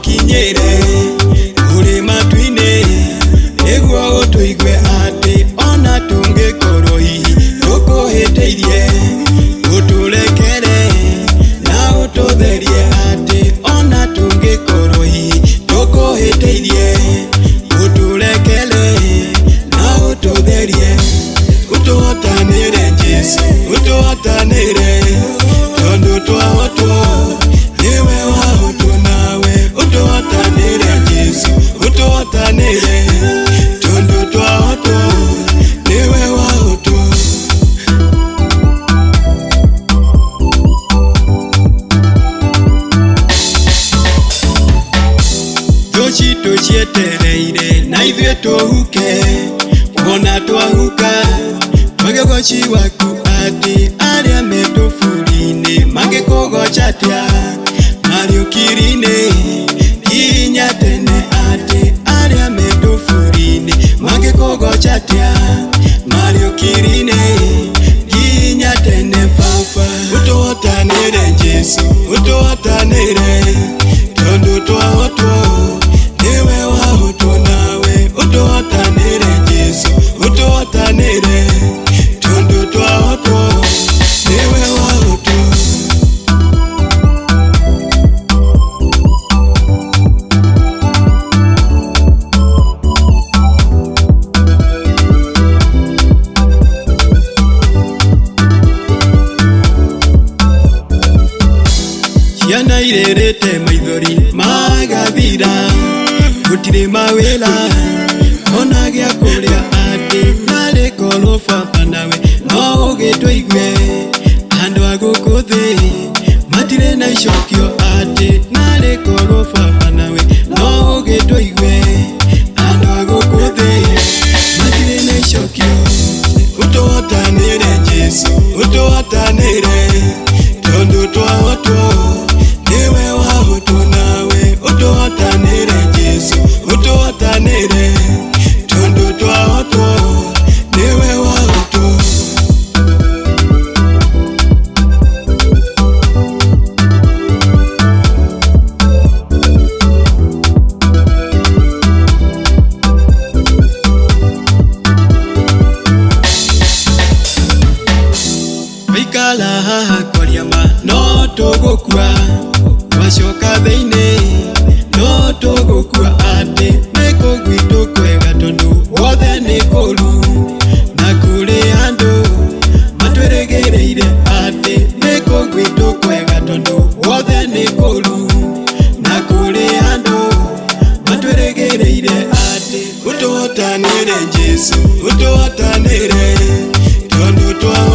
kinyere uri matuine niguo utuigue ati ona tungikorwo hihi tukuhitiirie uturekere na ututherie ati ona tungikorwo hihi tukuhitiirie uturekere na ututherie utuhotanire Jesu utuhotanire tondu twahotwo niwe wahotwo nawe utuhotanire Jesu utuhotanire tondu twahotwo niwe wahotwo tucietereire na ithuĩ tũhuke ona twahuka twagĩgoci waku ati arĩa metũbũri-inĩ mangĩkũgoca atĩa marĩ ũkiri-inĩ nginya tene ati arĩa metũbũri-inĩ mangĩkũgoca atĩa marĩ ũkiri-inĩ nginya tene baba utuhotanire Jesu utuhotanire tondu twahotwo niwe wahotwo nawe utuhotanire Jesu utuhotanire tondu twahotwo niwe wahotwo ciana irerete maithori magathira gutire mawĩra ona gĩa kũrĩa ati narĩ korwo baba nawe no ũgĩtũigue andũ a gũkũ thĩ matirĩ na icokio ati narĩ korwo baba nawe no ũgĩtũigue andũ a gũkũ thĩ matirĩ na icokio utuhotanire Jesu utuhotanire tondu twahotwo niwe wahotwo nawe utuhotanire Jesu utuhotanire tondu twahotwo niwe wahotwo waikara haha kwaria ma no tũgũkua wacoka thĩinĩ no tũgũkua ati nĩkũ gwitũ kwega tondu wothe nĩ kũru na kũrĩ andũ matwĩrĩgĩrĩire ati nĩkũ gwitũ kwega tondu wothe nĩ kũru na kũrĩ andũ matwĩrĩgĩrĩire ati utuhotanire Jesu utuhotanire tondu twahotwo